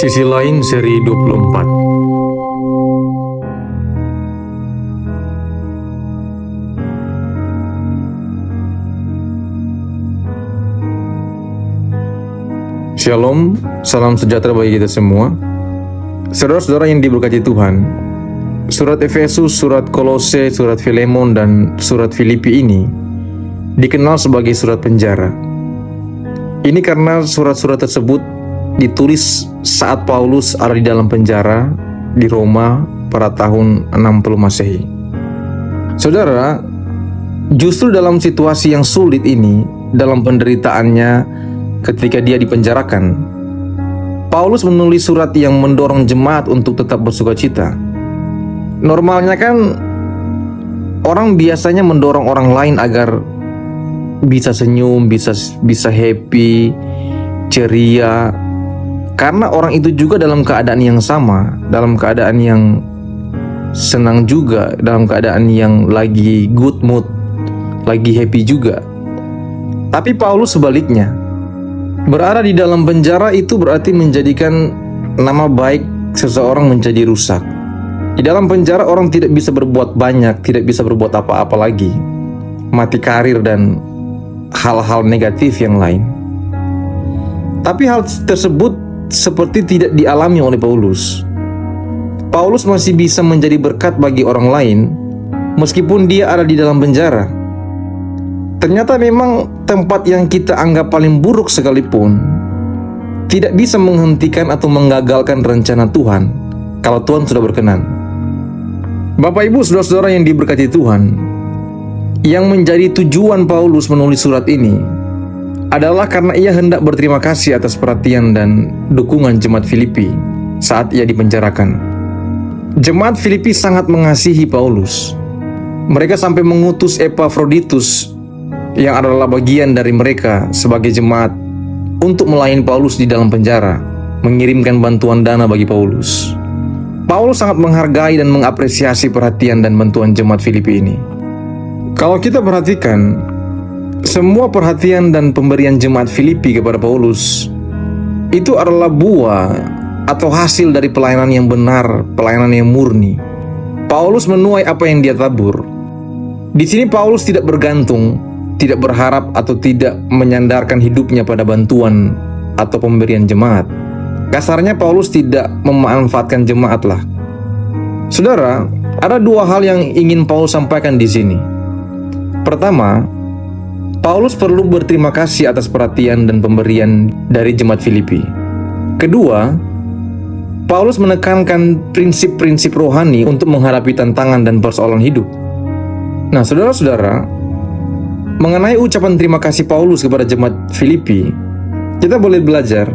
Sisi lain seri 24. Shalom, salam sejahtera bagi kita semua. Saudara-saudara yang diberkati Tuhan, surat Efesus, surat Kolose, surat Filemon, dan surat Filipi ini dikenal sebagai surat penjara. Ini karena surat-surat tersebut ditulis saat Paulus ada di dalam penjara di Roma pada tahun 60 Masehi. Saudara, justru dalam situasi yang sulit ini, dalam penderitaannya ketika dia dipenjarakan, Paulus menulis surat yang mendorong jemaat untuk tetap bersukacita. Normalnya kan orang biasanya mendorong orang lain agar bisa senyum, bisa happy, ceria, karena orang itu juga dalam keadaan yang sama, dalam keadaan yang senang juga, dalam keadaan yang lagi good mood, lagi happy juga. Tapi Paulus sebaliknya, berada di dalam penjara itu berarti menjadikan nama baik seseorang menjadi rusak. Di dalam penjara orang tidak bisa berbuat banyak, tidak bisa berbuat apa-apa lagi, mati karir dan hal-hal negatif yang lain. Tapi hal tersebut seperti tidak dialami oleh Paulus. Paulus masih bisa menjadi berkat bagi orang lain meskipun dia ada di dalam penjara. Ternyata memang tempat yang kita anggap paling buruk sekalipun tidak bisa menghentikan atau menggagalkan rencana Tuhan kalau Tuhan sudah berkenan. Bapak Ibu saudara-saudara yang diberkati Tuhan, yang menjadi tujuan Paulus menulis surat ini adalah karena ia hendak berterima kasih atas perhatian dan dukungan jemaat Filipi saat ia dipenjarakan. Jemaat Filipi sangat mengasihi Paulus. Mereka sampai mengutus Epafroditus yang adalah bagian dari mereka sebagai jemaat untuk melayani Paulus di dalam penjara, mengirimkan bantuan dana bagi Paulus. Paulus sangat menghargai dan mengapresiasi perhatian dan bantuan jemaat Filipi ini. Kalau kita perhatikan, semua perhatian dan pemberian jemaat Filipi kepada Paulus itu adalah buah atau hasil dari pelayanan yang benar, pelayanan yang murni. Paulus menuai apa yang dia tabur. Di sini Paulus tidak bergantung, tidak berharap atau tidak menyandarkan hidupnya pada bantuan atau pemberian jemaat. Kasarnya Paulus tidak memanfaatkan jemaat lah. Saudara, ada dua hal yang ingin Paulus sampaikan di sini. Pertama, Paulus perlu berterima kasih atas perhatian dan pemberian dari jemaat Filipi. Kedua, Paulus menekankan prinsip-prinsip rohani untuk menghadapi tantangan dan persoalan hidup. Nah, saudara-saudara, mengenai ucapan terima kasih Paulus kepada jemaat Filipi, kita boleh belajar,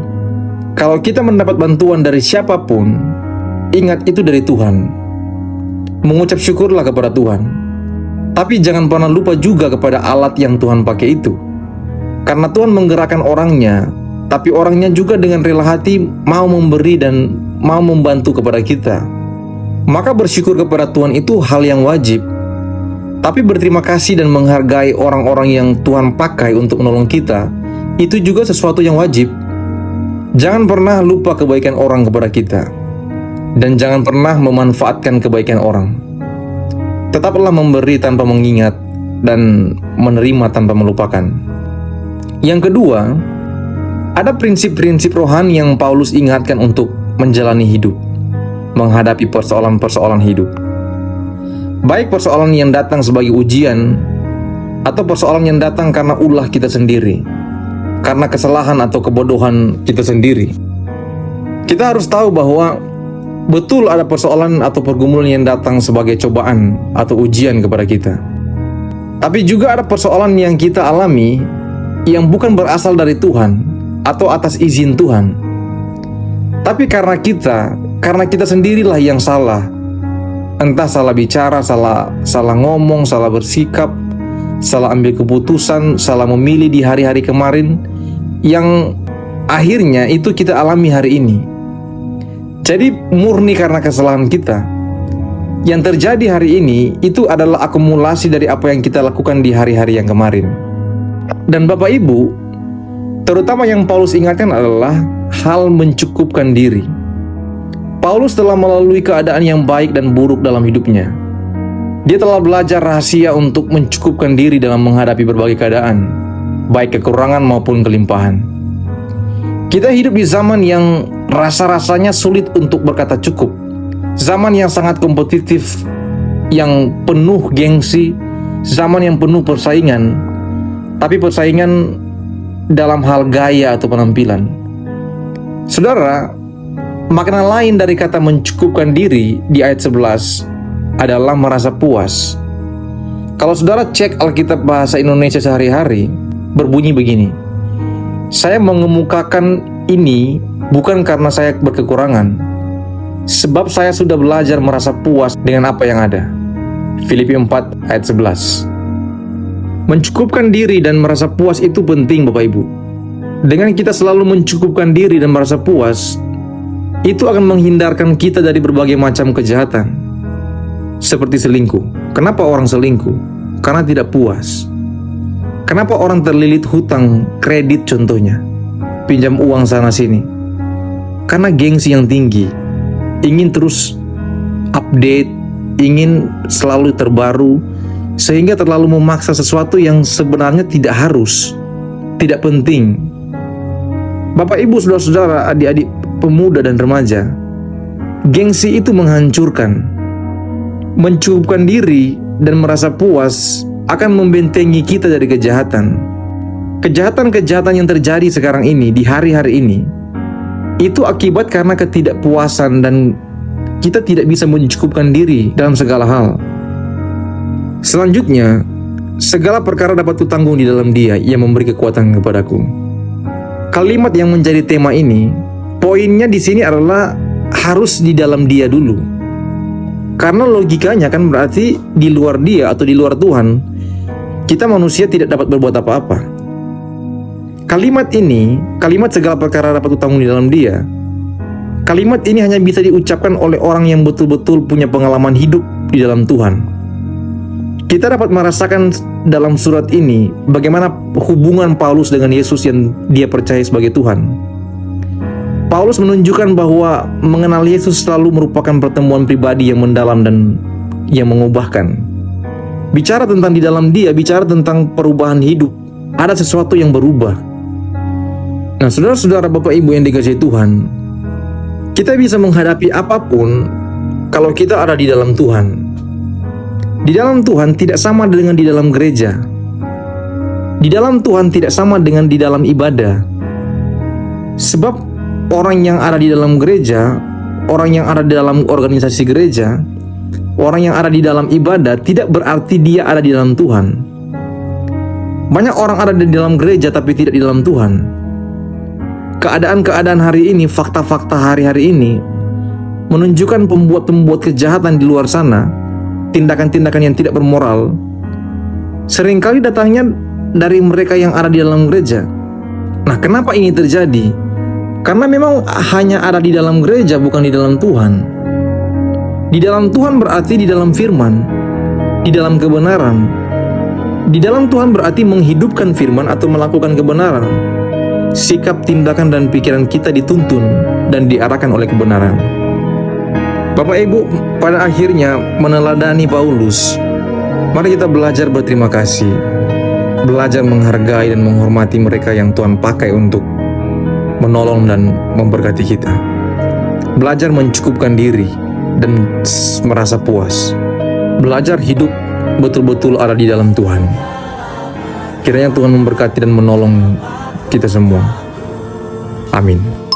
kalau kita mendapat bantuan dari siapapun, ingat itu dari Tuhan. Mengucap syukurlah kepada Tuhan. Tapi jangan pernah lupa juga kepada alat yang Tuhan pakai itu. Karena Tuhan menggerakkan orangnya, tapi orangnya juga dengan rela hati mau memberi dan mau membantu kepada kita. Maka bersyukur kepada Tuhan itu hal yang wajib. Tapi berterima kasih dan menghargai orang-orang yang Tuhan pakai untuk menolong kita, itu juga sesuatu yang wajib. Jangan pernah lupa kebaikan orang kepada kita, dan jangan pernah memanfaatkan kebaikan orang. Tetaplah memberi tanpa mengingat dan menerima tanpa melupakan. Yang kedua, ada prinsip-prinsip rohani yang Paulus ingatkan untuk menjalani hidup, menghadapi persoalan-persoalan hidup. Baik persoalan yang datang sebagai ujian, atau persoalan yang datang karena ulah kita sendiri, karena kesalahan atau kebodohan kita sendiri. Kita harus tahu bahwa betul ada persoalan atau pergumulan yang datang sebagai cobaan atau ujian kepada kita. Tapi juga ada persoalan yang kita alami yang bukan berasal dari Tuhan atau atas izin Tuhan. Tapi karena kita sendirilah yang salah. Entah salah bicara, salah ngomong, salah bersikap, salah ambil keputusan, salah memilih di hari-hari kemarin, yang akhirnya itu kita alami hari ini. Jadi murni karena kesalahan kita. Yang terjadi hari ini itu adalah akumulasi dari apa yang kita lakukan di hari-hari yang kemarin. Dan Bapak Ibu, terutama yang Paulus ingatkan adalah hal mencukupkan diri. Paulus telah melalui keadaan yang baik dan buruk dalam hidupnya. Dia telah belajar rahasia untuk mencukupkan diri dalam menghadapi berbagai keadaan, baik kekurangan maupun kelimpahan. Kita hidup di zaman yang rasa-rasanya sulit untuk berkata cukup. Zaman yang sangat kompetitif, yang penuh gengsi, zaman yang penuh persaingan, tapi persaingan dalam hal gaya atau penampilan. Saudara, makna lain dari kata mencukupkan diri di ayat 11 adalah merasa puas. Kalau saudara cek Alkitab bahasa Indonesia sehari-hari, berbunyi begini: saya mengemukakan ini bukan karena saya berkekurangan, sebab saya sudah belajar merasa puas dengan apa yang ada. Filipi 4 ayat 11. Mencukupkan diri dan merasa puas itu penting, Bapak Ibu. Dengan kita selalu mencukupkan diri dan merasa puas, itu akan menghindarkan kita dari berbagai macam kejahatan. Seperti selingkuh. Kenapa orang selingkuh? Karena tidak puas. Kenapa orang terlilit hutang kredit contohnya? Pinjam uang sana sini. Karena gengsi yang tinggi. Ingin terus update, ingin selalu terbaru, sehingga terlalu memaksa sesuatu yang sebenarnya tidak harus, tidak penting. Bapak, Ibu, saudara-saudara, adik-adik pemuda dan remaja, gengsi itu menghancurkan. Mencukupkan diri dan merasa puas akan membentengi kita dari kejahatan. Kejahatan-kejahatan yang terjadi sekarang ini, di hari-hari ini, itu akibat karena ketidakpuasan dan kita tidak bisa mencukupkan diri dalam segala hal. Selanjutnya, segala perkara dapat kutanggung di dalam Dia yang memberi kekuatan kepadaku. Kalimat yang menjadi tema ini, poinnya di sini adalah harus di dalam Dia dulu. Karena logikanya kan berarti di luar Dia atau di luar Tuhan, kita manusia tidak dapat berbuat apa-apa. Kalimat ini, kalimat segala perkara dapat kutanggung di dalam Dia, kalimat ini hanya bisa diucapkan oleh orang yang betul-betul punya pengalaman hidup di dalam Tuhan. Kita dapat merasakan dalam surat ini bagaimana hubungan Paulus dengan Yesus yang dia percaya sebagai Tuhan. Paulus menunjukkan bahwa mengenal Yesus selalu merupakan pertemuan pribadi yang mendalam dan yang mengubahkan. Bicara tentang di dalam Dia, bicara tentang perubahan hidup. Ada sesuatu yang berubah. Nah, saudara-saudara, Bapak Ibu yang dikasihi Tuhan, kita bisa menghadapi apapun kalau kita ada di dalam Tuhan. Di dalam Tuhan tidak sama dengan di dalam gereja. Di dalam Tuhan tidak sama dengan di dalam ibadah. Sebab orang yang ada di dalam gereja, orang yang ada di dalam organisasi gereja, orang yang ada di dalam ibadah tidak berarti dia ada di dalam Tuhan. Banyak orang ada di dalam gereja tapi tidak di dalam Tuhan. Keadaan-keadaan hari ini, fakta-fakta hari-hari ini menunjukkan pembuat-pembuat kejahatan di luar sana, tindakan-tindakan yang tidak bermoral, seringkali datangnya dari mereka yang ada di dalam gereja. Nah, kenapa ini terjadi? Karena memang hanya ada di dalam gereja, bukan di dalam Tuhan. Di dalam Tuhan berarti di dalam firman, di dalam kebenaran. Di dalam Tuhan berarti menghidupkan firman atau melakukan kebenaran. Sikap, tindakan, dan pikiran kita dituntun dan diarahkan oleh kebenaran. Bapak Ibu, pada akhirnya meneladani Paulus, mari kita belajar berterima kasih, belajar menghargai dan menghormati mereka yang Tuhan pakai untuk menolong dan memberkati kita. Belajar mencukupkan diri dan merasa puas. Belajar hidup betul-betul ada di dalam Tuhan. Kiranya Tuhan memberkati dan menolong kita semua. Amin.